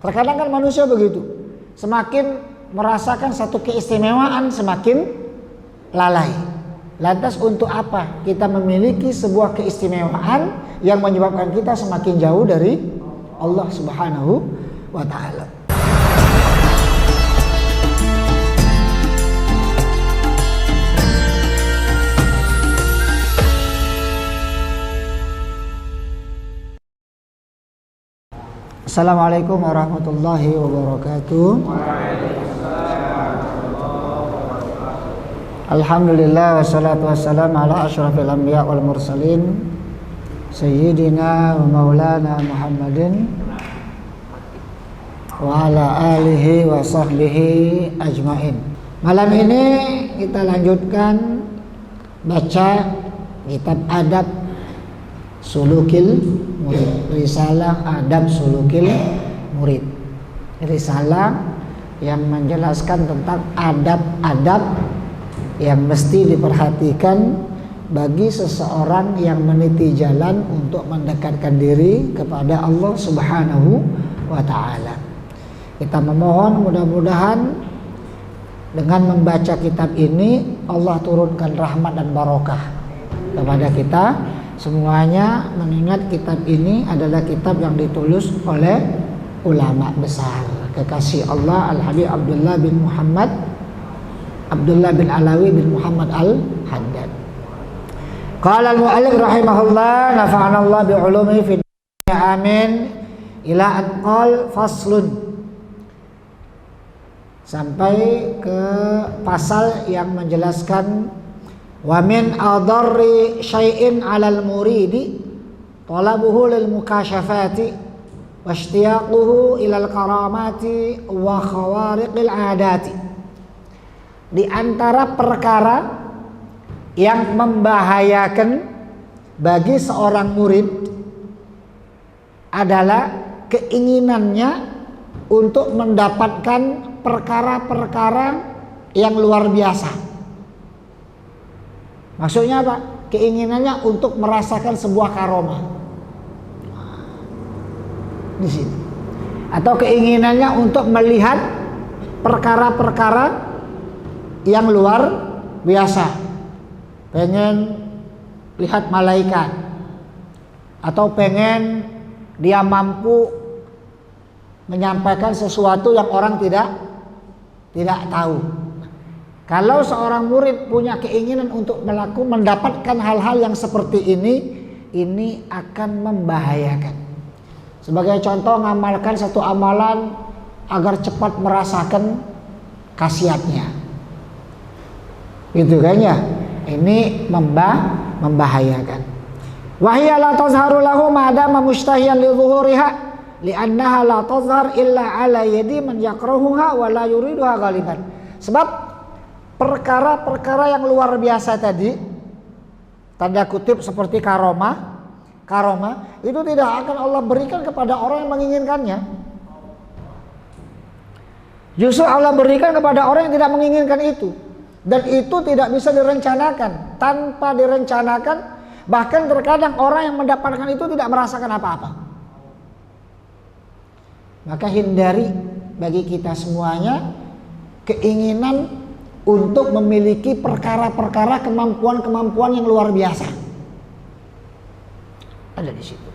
Terkadang kan manusia begitu, semakin merasakan satu keistimewaan semakin lalai. Lantas untuk apa kita memiliki sebuah keistimewaan yang menyebabkan kita semakin jauh dari Allah Subhanahu wa ta'ala? Assalamualaikum warahmatullahi wabarakatuh. Alhamdulillah wassalatu wassalamu ala asyrafil anbiya wal mursalin sayyidina wa maulana Muhammadin wa ala alihi wa sahbihi ajmain. Malam ini kita lanjutkan baca kitab adab sulukil murid, risalah adab sulukil murid, risalah yang menjelaskan tentang adab-adab yang mesti diperhatikan bagi seseorang yang meniti jalan untuk mendekatkan diri kepada Allah Subhanahu wa ta'ala. Kita memohon mudah-mudahan dengan membaca kitab ini Allah turunkan rahmat dan barokah kepada kita semuanya, mengingat kitab ini adalah kitab yang ditulis oleh ulama besar kekasih Allah Al-Habib Abdullah bin Alawi bin Muhammad Al-Haddad. Qala al-mu'allif rahimahullah nafa'ana Allah bi'ulumi fid dunya amin ila an qal faslun, sampai ke pasal yang menjelaskan wa min adarri syai'in 'alal muridi talabuhu lil mukashafati wa ishtiyaquhu ilal karamati wa khawariqil 'adati. Di antara perkara yang membahayakan bagi seorang murid adalah keinginannya untuk mendapatkan perkara-perkara yang luar biasa. Maksudnya apa? Keinginannya untuk merasakan sebuah karomah di sini, atau keinginannya untuk melihat perkara-perkara yang luar biasa. Pengen lihat malaikat, atau pengen dia mampu menyampaikan sesuatu yang orang tidak tahu. Kalau seorang murid punya keinginan untuk mendapatkan hal-hal yang seperti ini akan membahayakan. Sebagai contoh, ngamalkan satu amalan agar cepat merasakan khasiatnya, gitu kan ya? Ini membahayakan. Wahya la tazharu lahu ma'adama mustahiyan li dhuhuriha li'annaha la tazhar illa ala yadi man yakrahuha wa la yuriduha ghaliban. Sebab perkara-perkara yang luar biasa tadi, tanda kutip seperti karomah itu tidak akan Allah berikan kepada orang yang menginginkannya. Justru Allah berikan kepada orang yang tidak menginginkan itu. Dan itu tidak bisa direncanakan. Tanpa direncanakan, bahkan terkadang orang yang mendapatkan itu tidak merasakan apa-apa. Maka hindari bagi kita semuanya keinginan untuk memiliki perkara-perkara, kemampuan-kemampuan yang luar biasa. Ada di situ.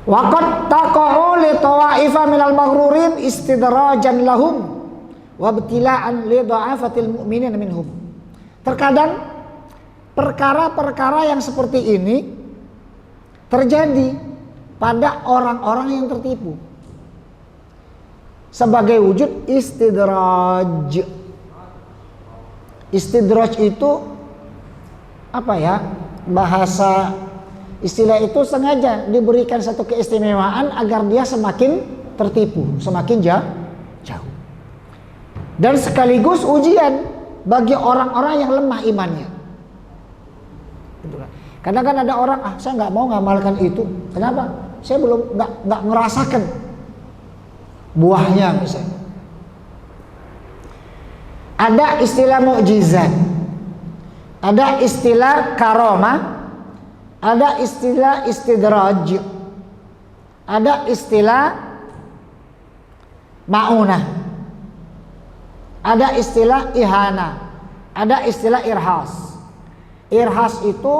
Waqad taqa'u li tawa'ifa minal maghrurin istidrajan lahum wa ibtila'an li dha'afatil mu'minin minhum. Terkadang perkara-perkara yang seperti ini terjadi pada orang-orang yang tertipu sebagai wujud istidraj. Istidraj itu apa ya? Bahasa istilah itu sengaja diberikan satu keistimewaan agar dia semakin tertipu, semakin jauh. Dan sekaligus ujian bagi orang-orang yang lemah imannya. Karena kan ada orang, saya nggak mau ngamalkan itu. Kenapa? Saya belum nggak ngerasakan buahnya misalnya. Ada istilah mukjizat, ada istilah karomah, ada istilah istidraj, ada istilah maunah, ada istilah ihana, ada istilah irhas. Irhas itu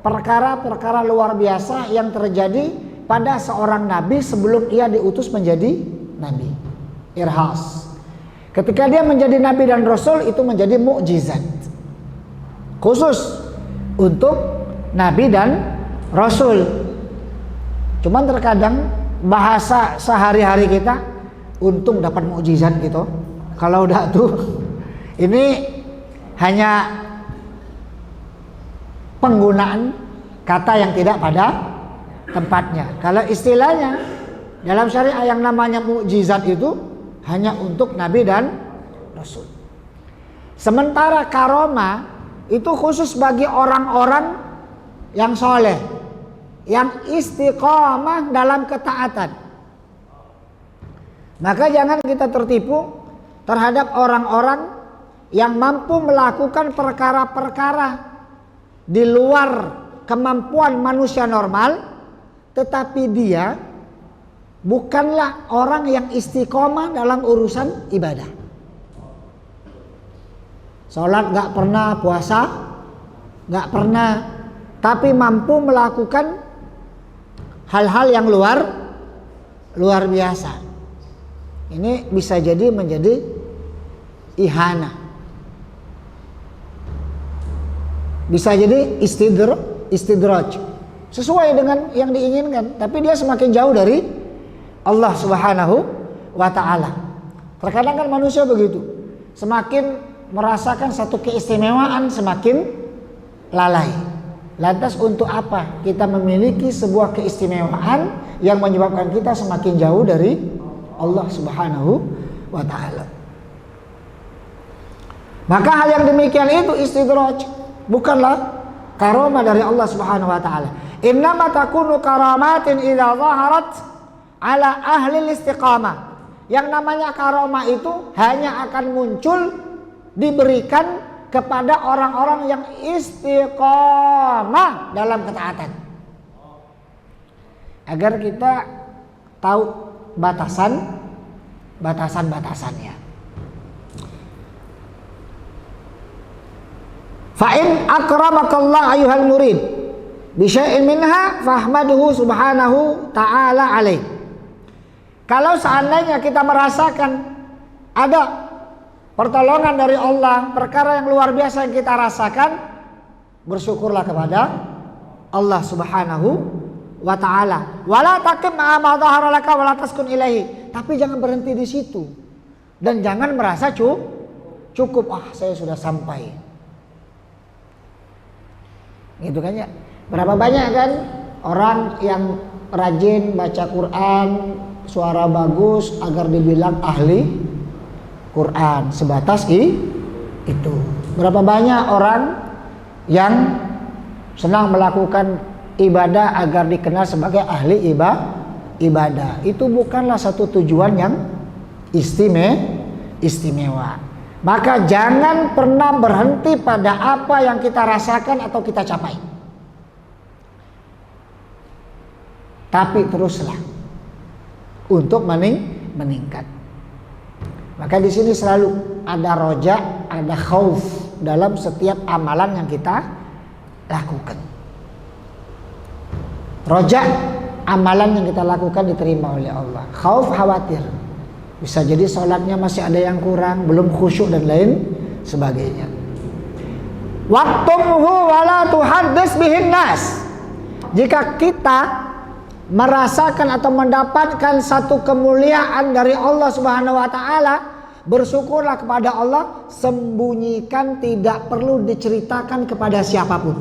perkara-perkara luar biasa yang terjadi pada seorang nabi sebelum ia diutus menjadi nabi. Irhas. Ketika dia menjadi nabi dan rasul itu menjadi mukjizat. Khusus untuk nabi dan rasul. Cuman terkadang bahasa sehari-hari kita untung dapat mukjizat gitu. Kalau udah tuh ini hanya penggunaan kata yang tidak pada tempatnya. Kalau istilahnya dalam syariah yang namanya mukjizat itu hanya untuk nabi dan rasul. Sementara karomah itu khusus bagi orang-orang yang soleh, yang istiqomah dalam ketaatan. Maka jangan kita tertipu terhadap orang-orang yang mampu melakukan perkara-perkara di luar kemampuan manusia normal, tetapi dia bukanlah orang yang istiqomah dalam urusan ibadah. Sholat gak pernah, puasa gak pernah, tapi mampu melakukan hal-hal yang luar biasa. Ini bisa jadi menjadi ihana, bisa jadi istidraj, sesuai dengan yang diinginkan, tapi dia semakin jauh dari Allah Subhanahu wa ta'ala. Terkadang kan manusia begitu, semakin merasakan satu keistimewaan semakin lalai. Lantas untuk apa kita memiliki sebuah keistimewaan yang menyebabkan kita semakin jauh dari Allah Subhanahu wa ta'ala? Maka hal yang demikian itu istidraj, bukanlah karomah dari Allah Subhanahu wa ta'ala. Innama takunu karamatin idza zaharat ala ahli istiqamah. Yang namanya karomah itu hanya akan muncul, diberikan kepada orang-orang yang istiqamah dalam ketaatan. Agar kita tahu batasan-batasannya. Fa'in akramakallah ayuhal murid bisyai'in minha fahmaduhu subhanahu ta'ala alaih. Kalau seandainya kita merasakan ada pertolongan dari Allah, perkara yang luar biasa yang kita rasakan, bersyukurlah kepada Allah Subhanahu wa ta'ala. Wala taqim ma dhahara laka wala taskun ilaihi. Tapi jangan berhenti di situ. Dan jangan merasa cukup, saya sudah sampai. Gitu kan ya. Berapa banyak kan orang yang rajin baca Quran, suara bagus agar dibilang ahli Quran, sebatas itu. Berapa banyak orang yang senang melakukan ibadah agar dikenal sebagai ahli ibadah. Itu bukanlah satu tujuan yang istimewa. Maka jangan pernah berhenti pada apa yang kita rasakan atau kita capai. Tapi teruslah untuk meningkat. Maka di sini selalu ada roja, ada khauf dalam setiap amalan yang kita lakukan. Roja, amalan yang kita lakukan diterima oleh Allah. Khauf, khawatir. Bisa jadi sholatnya masih ada yang kurang, belum khusyuk dan lain sebagainya. Waqtumhu wala tuhaddits bihin nas. Jika kita merasakan atau mendapatkan satu kemuliaan dari Allah Subhanahu wa ta'ala, bersyukurlah kepada Allah, sembunyikan, tidak perlu diceritakan kepada siapapun.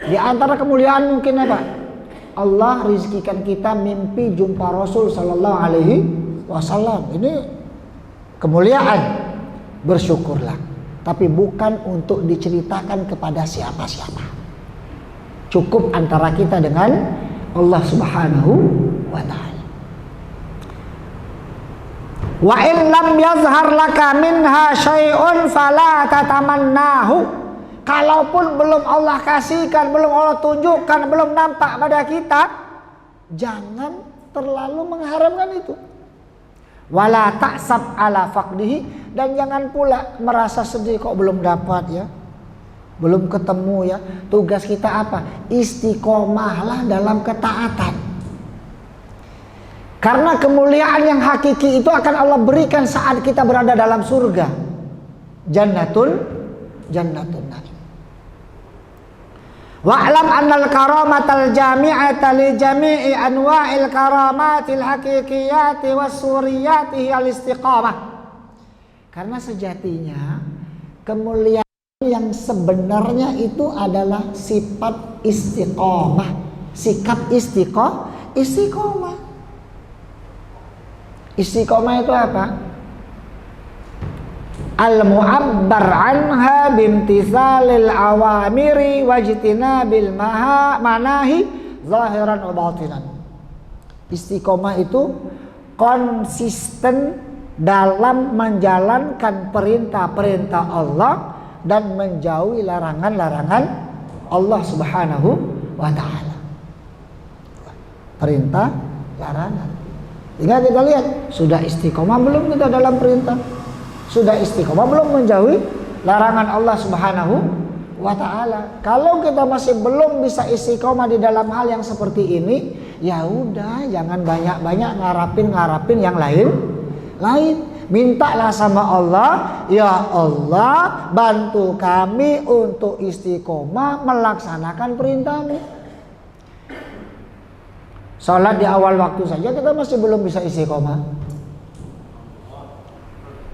Di antara kemuliaan mungkin apa? Allah rizkikan kita mimpi jumpa Rasul sallallahu alaihi wasallam. Ini kemuliaan. Bersyukurlah. Tapi bukan untuk diceritakan kepada siapa-siapa. Cukup antara kita dengan Allah Subhanahu wa ta'ala. Wa in lam yazhar laka minha syai'un fala tatamannahu. Kalaupun belum Allah kasihkan, belum Allah tunjukkan, belum nampak pada kita, jangan terlalu mengharamkan itu. Wala ta'sab ala faqdihi, dan jangan pula merasa sedih kok belum dapat ya. Belum ketemu ya. Tugas kita apa? Istiqomahlah dalam ketaatan. Karena kemuliaan yang hakiki itu akan Allah berikan saat kita berada dalam surga. Jannatun na'im. Wa'lam annal karamatal jami'ata li jami'i anwa'il karamatil haqiqiyati wassuriyati al istiqamah. Karena sejatinya kemuliaan yang sebenarnya itu adalah sifat istiqomah, sikap istiqomah. Istiqomah itu apa? Al-mu'abbar anha bimtisalil awamiri wajtinabil manahi zahiran wa batinan. Istiqomah itu konsisten dalam menjalankan perintah-perintah Allah dan menjauhi larangan-larangan Allah Subhanahu wa ta'ala. Perintah, larangan. Tinggal kita lihat, sudah istiqomah belum kita dalam perintah? Sudah istiqomah belum menjauhi larangan Allah Subhanahu wa ta'ala? Kalau kita masih belum bisa istiqomah di dalam hal yang seperti ini, ya udah, jangan banyak-banyak ngarapin yang lain. Mintalah sama Allah, ya Allah, bantu kami untuk istiqomah melaksanakan perintah-Mu. Salat di awal waktu saja kita masih belum bisa istiqomah.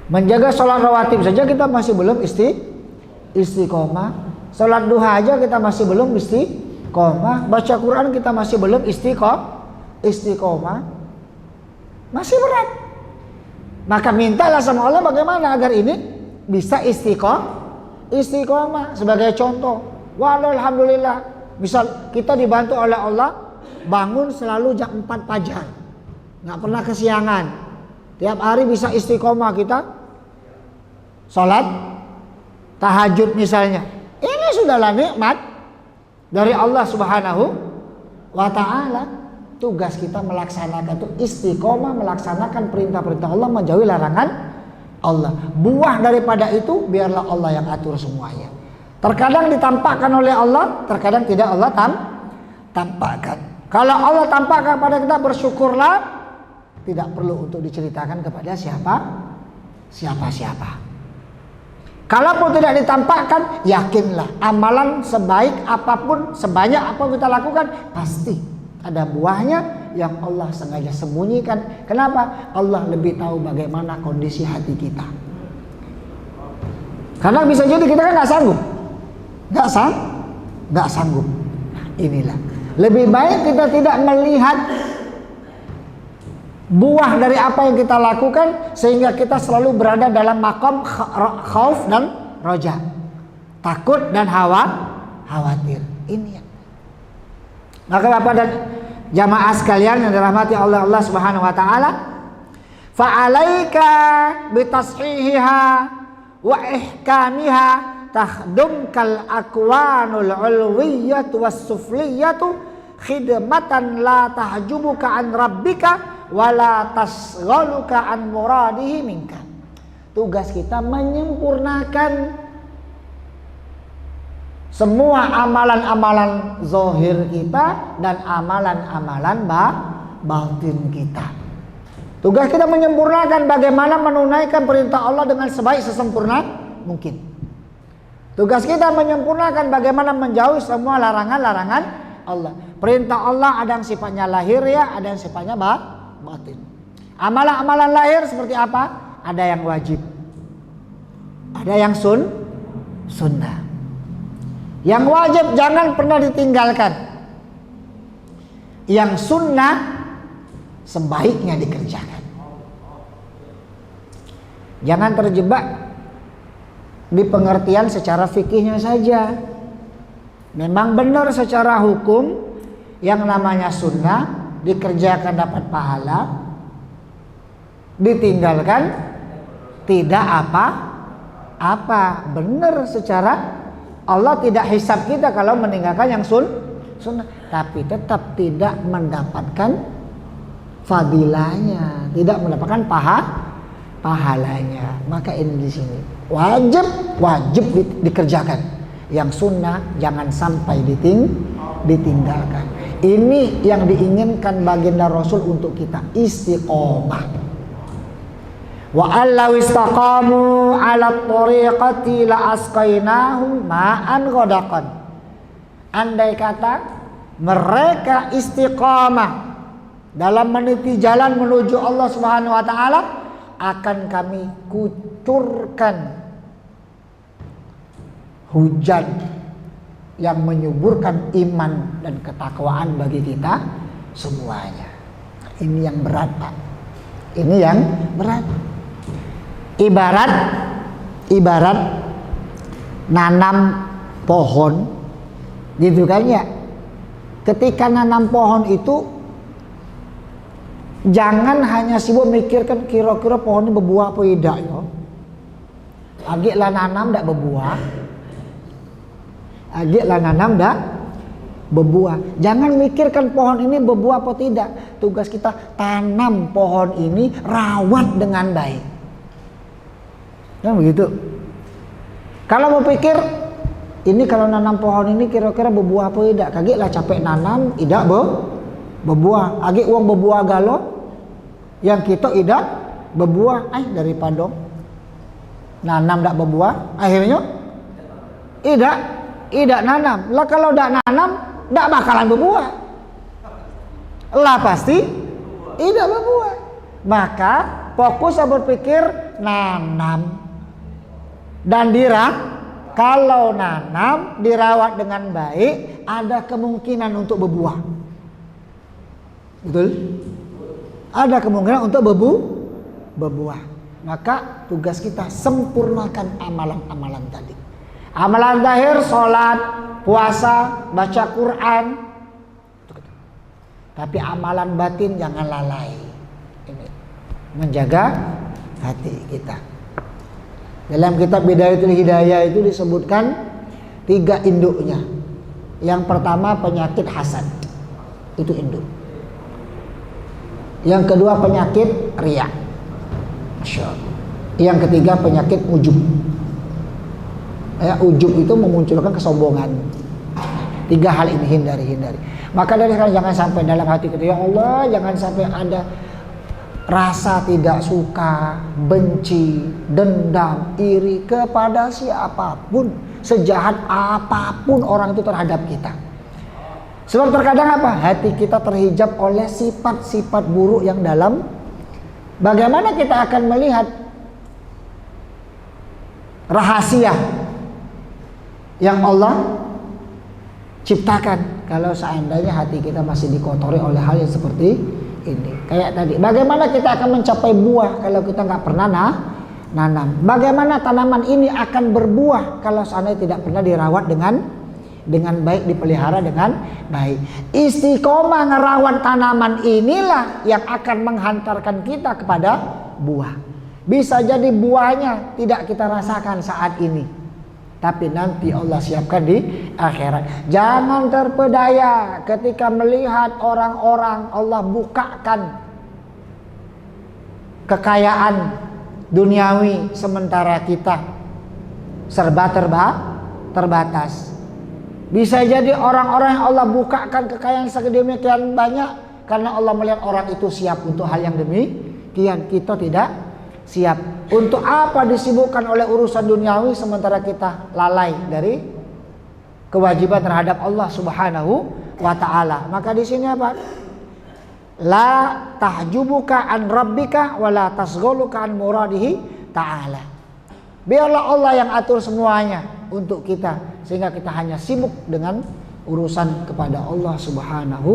Menjaga sholat rawatib saja kita masih belum istiqomah. Sholat duha aja kita masih belum istiqomah. Baca Quran kita masih belum istiqomah. Masih berat. Maka mintalah sama Allah bagaimana agar ini bisa istiqomah. Sebagai contoh, walau alhamdulillah, misal kita dibantu oleh Allah bangun selalu jam 4 fajar, nggak pernah kesiangan. Tiap hari bisa istiqomah kita sholat tahajud misalnya. Ini sudahlah nikmat dari Allah Subhanahu wa ta'ala. Tugas kita melaksanakan itu istiqomah, melaksanakan perintah-perintah Allah, menjauhi larangan Allah. Buah daripada itu biarlah Allah yang atur semuanya. Terkadang ditampakkan oleh Allah, terkadang tidak Allah tampakkan. Kalau Allah tampakkan kepada kita, bersyukurlah. Tidak perlu untuk diceritakan kepada siapa-siapa. Kalaupun tidak ditampakkan, yakinlah amalan sebaik apapun, sebanyak apa kita lakukan, pasti ada buahnya yang Allah sengaja sembunyikan. Kenapa? Allah lebih tahu bagaimana kondisi hati kita. Karena bisa jadi kita kan nggak sanggup. Nah, inilah lebih baik kita tidak melihat buah dari apa yang kita lakukan, sehingga kita selalu berada dalam maqam khauf dan roja, takut dan khawatir. Ini ya. Maka Bapak dan jamaah sekalian yang dirahmati oleh Allah Subhanahu wa taala, fa'alaika bitashihiha wa ihkamiha tahdumkal akwanul ulwiyyatu was sufliyatu khidmatan la tahjubuka an rabbika wala tasghaluka an muradihi minka. Tugas kita menyempurnakan semua amalan-amalan zahir kita dan amalan-amalan batin kita. Tugas kita menyempurnakan bagaimana menunaikan perintah Allah dengan sebaik sesempurna mungkin. Tugas kita menyempurnakan bagaimana menjauhi semua larangan-larangan Allah. Perintah Allah ada yang sifatnya lahir ya, ada yang sifatnya batin. Amalan-amalan lahir seperti apa? Ada yang wajib, ada yang sunnah. Yang wajib jangan pernah ditinggalkan. Yang sunnah sebaiknya dikerjakan. Jangan terjebak di pengertian secara fikihnya saja. Memang benar secara hukum yang namanya sunnah dikerjakan dapat pahala, ditinggalkan tidak apa-apa. Benar secara Allah tidak hisab kita kalau meninggalkan yang sunnah, tapi tetap tidak mendapatkan fadilahnya, tidak mendapatkan pahalanya. Maka ini di sini wajib dikerjakan. Yang sunnah jangan sampai ditinggalkan. Ini yang diinginkan baginda Rasul untuk kita, istiqomah. Wa allaw istaqamu 'ala thoriqati la asqainahum ma'an ghadaqan. Andai kata mereka istiqamah dalam meniti jalan menuju Allah Subhanahu wa taala, akan kami kucurkan hujan yang menyuburkan iman dan ketakwaan bagi kita semuanya. Ini yang berat, Pak. Ini yang berat. Ibarat nanam pohon, gitu kan ya. Ketika nanam pohon itu jangan hanya sibuk mikirkan kira-kira pohon ini berbuah apa tidak ya. Agak lah nanam tidak berbuah. Agaklah nanam dah berbuah. Jangan mikirkan pohon ini berbuah atau tidak. Tugas kita tanam pohon ini, rawat dengan baik. Kan begitu. Kalau mau pikir ini kalau nanam pohon ini kira-kira berbuah apa tidak, agaklah capek nanam, tidak berbuah. Agak uang berbuah galo, yang kita tidak berbuah. Daripada nanam tidak berbuah, akhirnya tidak nanam. Lah kalau tidak nanam, tidak bakalan berbuah. Lah pasti tidak berbuah. Maka fokus berpikir nanam dan kalau nanam dirawat dengan baik, ada kemungkinan untuk berbuah. Betul? Ada kemungkinan untuk berbuah. Maka tugas kita sempurnakan amalan-amalan tadi. Amalan zahir, sholat, puasa, baca Quran. Tapi amalan batin jangan lalai. Ini menjaga hati kita. Dalam kitab Bidayatul Hidayah itu disebutkan 3 induknya. Yang pertama penyakit hasad, itu induk. Yang kedua penyakit riya. Masya Allah. Yang ketiga penyakit ujub. Ujub itu memunculkan kesombongan. 3 hal ini hindari. Maka dari sekarang jangan sampai dalam hati kita, ya Allah, jangan sampai ada rasa tidak suka, benci, dendam, iri kepada siapapun, sejahat apapun orang itu terhadap kita. Sebab terkadang apa? Hati kita terhijab oleh sifat-sifat buruk yang dalam. Bagaimana kita akan melihat rahasia yang Allah ciptakan kalau seandainya hati kita masih dikotori oleh hal yang seperti ini? Kayak tadi, bagaimana kita akan mencapai buah kalau kita nggak pernah nanam? Bagaimana tanaman ini akan berbuah kalau seandainya tidak pernah dirawat dengan baik, dipelihara dengan baik? Istiqomah ngerawat tanaman inilah yang akan menghantarkan kita kepada buah. Bisa jadi buahnya tidak kita rasakan saat ini, tapi nanti Allah siapkan di akhirat. Jangan terpedaya ketika melihat orang-orang Allah bukakan kekayaan duniawi, sementara kita serba terbatas. Bisa jadi orang-orang yang Allah bukakan kekayaan sedemikian banyak karena Allah melihat orang itu siap untuk hal yang demikian. Kita tidak siap. Untuk apa disibukkan oleh urusan duniawi sementara kita lalai dari kewajiban terhadap Allah Subhanahu wa taala? Maka di sini apa? La tahjubuka an rabbika wa la tasghaluka an muradihi ta'ala. Biarlah Allah yang atur semuanya untuk kita, sehingga kita hanya sibuk dengan urusan kepada Allah Subhanahu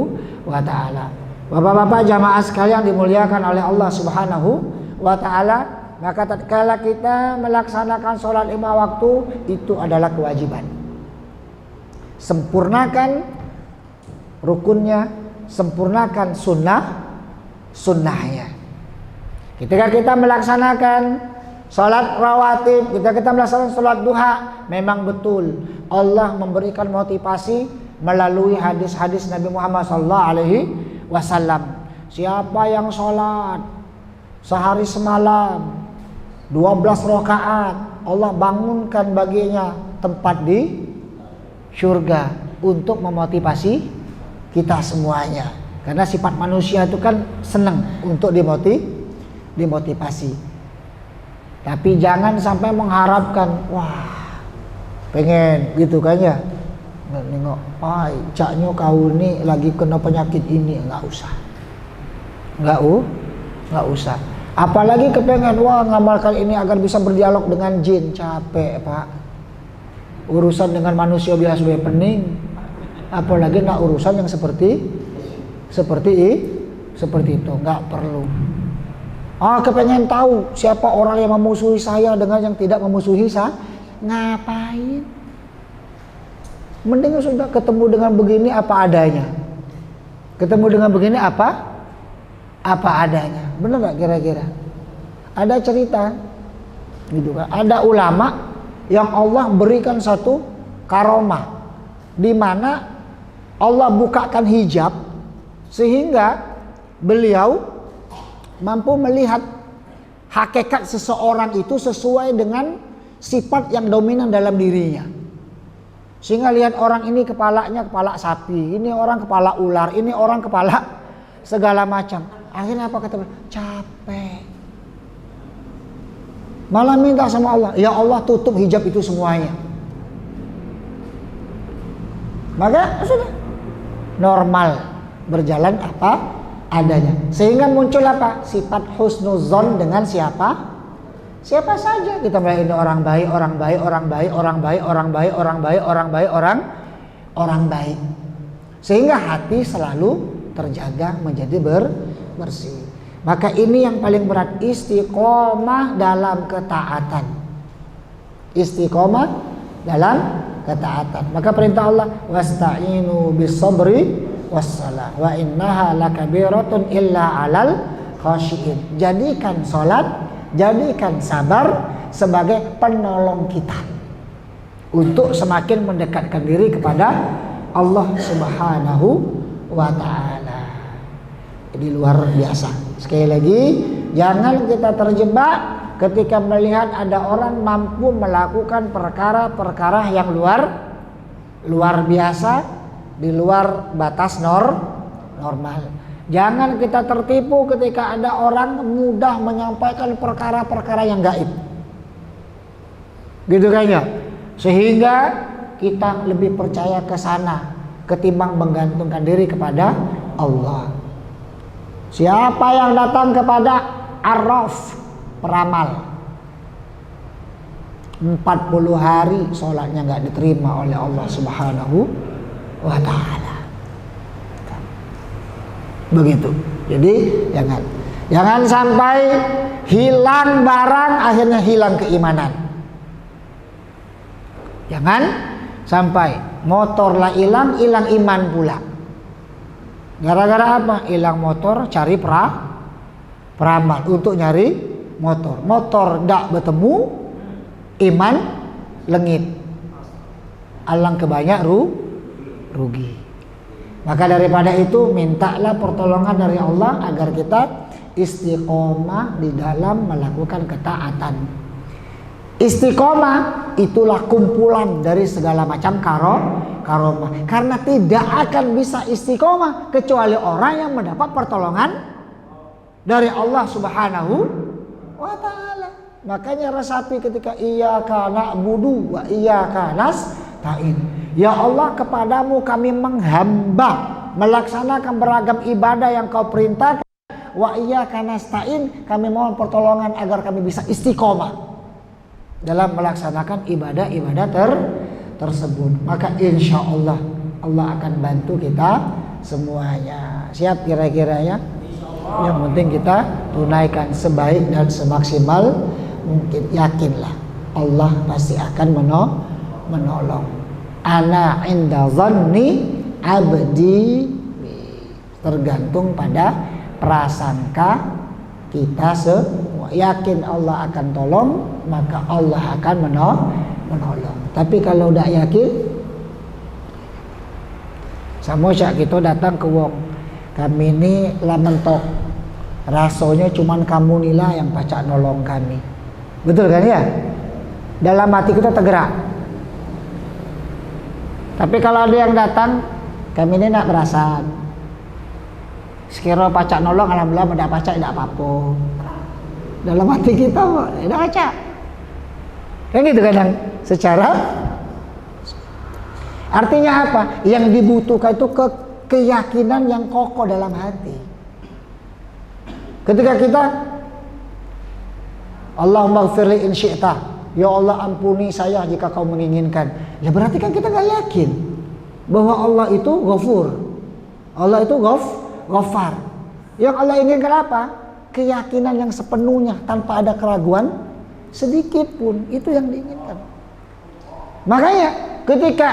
wa taala. Bapak-bapak jamaah sekalian dimuliakan oleh Allah Subhanahu wa taala, maka tatkala kita melaksanakan sholat 5 waktu itu adalah kewajiban. Sempurnakan rukunnya, sempurnakan sunnahnya. Ketika kita melaksanakan sholat rawatib, ketika kita melaksanakan sholat duha, memang betul Allah memberikan motivasi melalui hadis-hadis Nabi Muhammad SAW. siapa yang sholat sehari semalam 12 rakaat, Allah bangunkan baginya tempat di surga untuk memotivasi kita semuanya. Karena sifat manusia itu kan senang untuk dimotivasi. Tapi jangan sampai mengharapkan, wah pengen gitu kan ya, nengok, caknya kau ini lagi kena penyakit ini, nggak usah. Apalagi kepengen, wah ngamalkan ini agar bisa berdialog dengan jin, capek pak. Urusan dengan manusia biasa pening, apalagi nak urusan yang seperti itu, nggak perlu. Kepengen tahu siapa orang yang memusuhi saya dengan yang tidak memusuhi saya, ngapain? Mending sudah ketemu dengan begini apa adanya. Ketemu dengan begini apa adanya. Benar nggak kira-kira? Ada cerita, gitu kan? Ada ulama yang Allah berikan satu karomah, di mana Allah bukakan hijab sehingga beliau mampu melihat hakikat seseorang itu sesuai dengan sifat yang dominan dalam dirinya. Sehingga lihat orang ini kepalanya kepala sapi, ini orang kepala ular, ini orang kepala segala macam. Akhirnya apa kata? Capek. Malah minta sama Allah, ya Allah tutup hijab itu semuanya. Maka sudah normal berjalan apa adanya. Sehingga muncul apa? Sifat husnuzon dengan siapa saja. Kita melihat ini orang baik. Sehingga hati selalu terjaga menjadi bersih. Maka ini yang paling berat, istiqomah dalam ketaatan. Maka perintah Allah, wasta'inu bis-sabri was-salah wa innaha lakabiratun illa 'alal khashiin. Jadikan salat, jadikan sabar sebagai penolong kita untuk semakin mendekatkan diri kepada Allah Subhanahu wa taala. Jadi luar biasa. Sekali lagi, jangan kita terjebak ketika melihat ada orang mampu melakukan perkara-perkara yang luar biasa di luar batas normal. Jangan kita tertipu ketika ada orang mudah menyampaikan perkara-perkara yang gaib. Gitu kan ya? Sehingga kita lebih percaya ke sana ketimbang menggantungkan diri kepada Allah. Siapa yang datang kepada Arraf, peramal, 40 hari sholatnya nggak diterima oleh Allah Subhanahu wa ta'ala. Begitu. Jadi jangan sampai hilang barang akhirnya hilang keimanan. Jangan sampai motor lah hilang iman pula. Gara-gara apa? Hilang motor, cari peramal untuk nyari motor. Motor ndak bertemu, iman lengit. Alangkah banyak rugi. Maka daripada itu mintalah pertolongan dari Allah agar kita istiqomah di dalam melakukan ketaatan. Istiqomah itulah kumpulan dari segala macam karomah. Karena tidak akan bisa istiqomah kecuali orang yang mendapat pertolongan dari Allah Subhanahu wa ta'ala. Makanya resapi ketika iyyaka na'budu wa iyyaka nasta'in. Ya Allah, kepadamu kami menghamba, melaksanakan beragam ibadah yang kau perintahkan. Wa iyyaka nasta'in, kami mohon pertolongan agar kami bisa istiqomah dalam melaksanakan ibadah-ibadah tersebut. Maka insya Allah akan bantu kita semuanya. Siap kira-kira ya? Yang penting kita tunaikan sebaik dan semaksimal mungkin. Yakinlah Allah pasti akan menolong. Ana inda dhanni abdi, tergantung pada prasangka kita semua. Yakin Allah akan tolong, maka Allah akan menolong. Tapi kalau tidak yakin, sama cak kita datang ke wong, kami ini lah mentok, rasanya cuman kamu nila yang pacak nolong kami. Betul kan ya? Dalam hati kita tergerak. Tapi kalau ada yang datang, kami ini nak berasa. Sekira pacak nolong, alhamdulillah mendak pacak tidak apa-apa. Dalam hati kita tidak pacak. Kan gitu kadang. Secara artinya apa? Yang dibutuhkan itu keyakinan yang kokoh dalam hati. Ketika kita Allahumma ghfirli in syi'ta, ya Allah ampuni saya jika kau menginginkan. Ya berarti kan kita gak yakin bahwa Allah itu Ghafur, Allah itu Ghaffar. Yang Allah inginkan apa? Keyakinan yang sepenuhnya tanpa ada keraguan sedikit pun, itu yang diinginkan. Makanya ketika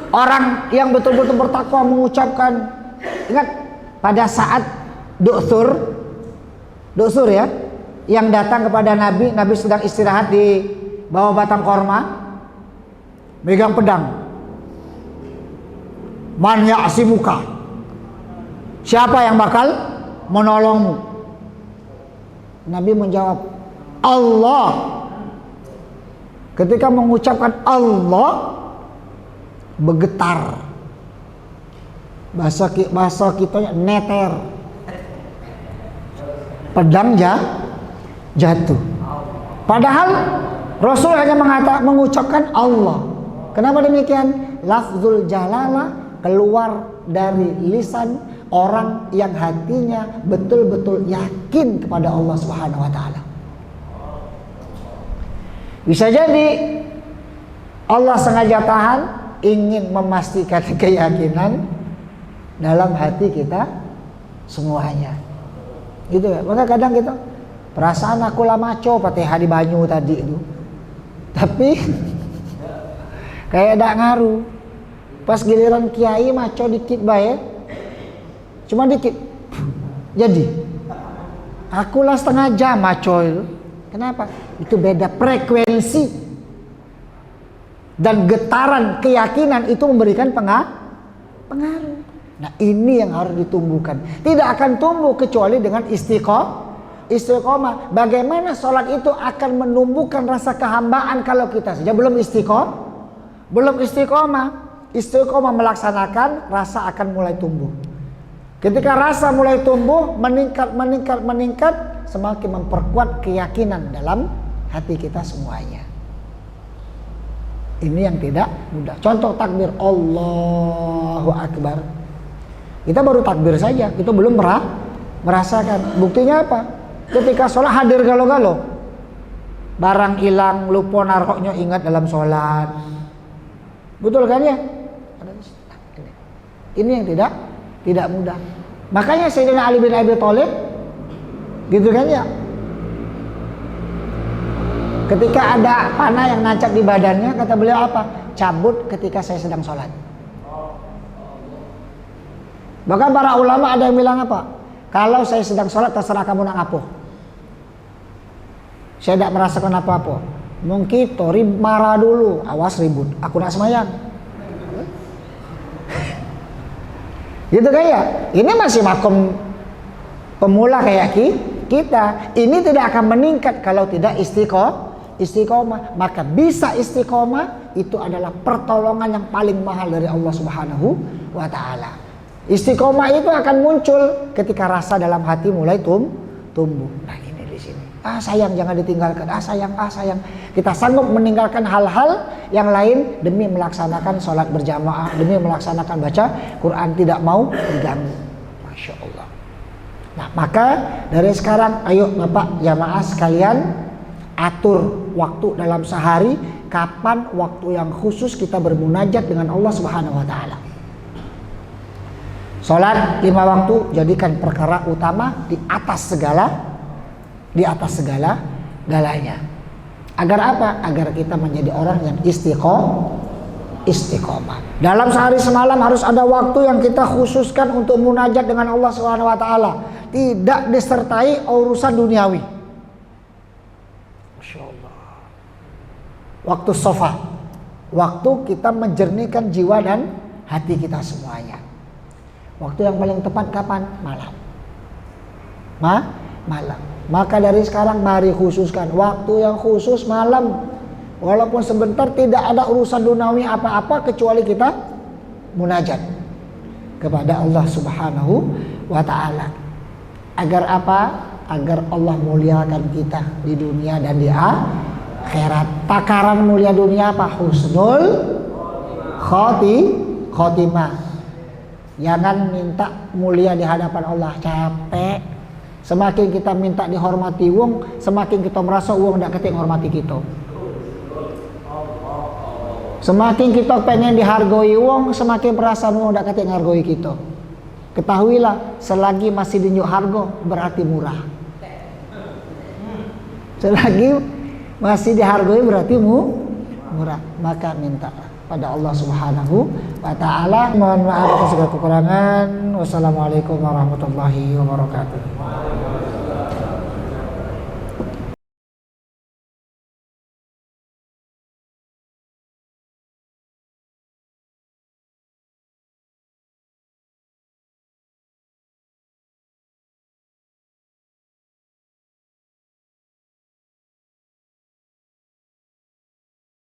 orang yang betul-betul bertakwa mengucapkan, ingat pada saat Du'sur ya, yang datang kepada Nabi sedang istirahat di bawah batang korma, megang pedang. Man ya'simuka, siapa yang bakal menolongmu? Nabi menjawab, Allah. Ketika mengucapkan Allah, bergetar. Bahasa kita neter. Pedang jatuh. Padahal Rasul hanya mengucapkan Allah. Kenapa demikian? Lafzul jalalah keluar dari lisan orang yang hatinya betul-betul yakin kepada Allah Subhanahu wa taala. Bisa jadi Allah sengaja tahan, ingin memastikan keyakinan dalam hati kita semuanya. Gitu ya. Maka kadang kita perasaan aku lah maco Fatihah di banyu tadi itu. Tapi kayak tidak ngaruh. Pas giliran kiai maco dikit bae. Cuma dikit. Jadi akulah setengah jam maco itu. Kenapa? Itu beda frekuensi. Dan getaran keyakinan itu memberikan pengaruh. Nah ini yang harus ditumbuhkan. Tidak akan tumbuh kecuali dengan istiqomah. Bagaimana sholat itu akan menumbuhkan rasa kehambaan kalau kita saja belum istiqomah. Istiqomah melaksanakan, rasa akan mulai tumbuh. Ketika rasa mulai tumbuh, meningkat, semakin memperkuat keyakinan dalam hati kita semuanya. Ini yang tidak mudah. Contoh takbir Allahu Akbar. Kita baru takbir saja, itu belum merasakan. Buktinya apa? Ketika sholat hadir galau-galau. Barang hilang, lupa naroknya ingat dalam sholat. Betul kan ya? Ini yang tidak mudah. Makanya Sayyidina Ali bin Abi Thalib gitu kan ya. Ketika ada panah yang nancap di badannya, kata beliau apa? Cabut ketika saya sedang sholat. Bahkan para ulama ada yang bilang apa? Kalau saya sedang sholat terserah kamu nak apa. Saya tidak merasakan apa-apa. Mungkin tori marah dulu, awas ribut. Aku nak semayang. Gitu kan ya? Ini masih makom pemula kayak kita. Ini tidak akan meningkat kalau tidak istiqomah. Maka bisa istiqomah itu adalah pertolongan yang paling mahal dari Allah Subhanahu wa taala. Istiqomah itu akan muncul ketika rasa dalam hati mulai tumbuh. Nah, ini di sini. Sayang jangan ditinggalkan. Sayang. Kita sanggup meninggalkan hal-hal yang lain demi melaksanakan sholat berjamaah, demi melaksanakan baca Quran, tidak mau diganggu. Masya Allah. Nah, maka dari sekarang ayo Bapak jamaah sekalian atur waktu dalam sehari, kapan waktu yang khusus kita bermunajat dengan Allah Subhanahu wa taala. Sholat 5 waktu jadikan perkara utama di atas segala-galanya. Agar apa? Agar kita menjadi orang yang istiqomah. Dalam sehari semalam harus ada waktu yang kita khususkan untuk munajat dengan Allah Subhanahu wa taala. Tidak disertai urusan duniawi. Masya Allah. Waktu sofa. Waktu kita menjernihkan jiwa dan hati kita semuanya. Waktu yang paling tepat kapan? Malam. Malam. Maka dari sekarang mari khususkan waktu yang khusus malam. Walaupun sebentar, tidak ada urusan duniawi apa-apa kecuali kita munajat kepada Allah Subhanahu wa ta'ala. Agar apa? Agar Allah muliakan kita di dunia dan di akhirat. Takaran mulia dunia apa? Husnul khotimah. Jangan minta mulia di hadapan Allah, capek. Semakin kita minta dihormati wong, semakin kita merasa wong tidak ketik hormati kita. Semakin kita pengen dihargai wong, semakin perasaan wong tidak ketik menghargai kita. Ketahuilah, selagi masih dinjuk harga berarti murah. Selagi masih dihargai berarti murah. Maka minta pada Allah Subhanahu wa ta'ala. Mohon maaf atas segala kekurangan. Wassalamualaikum warahmatullahi wabarakatuh.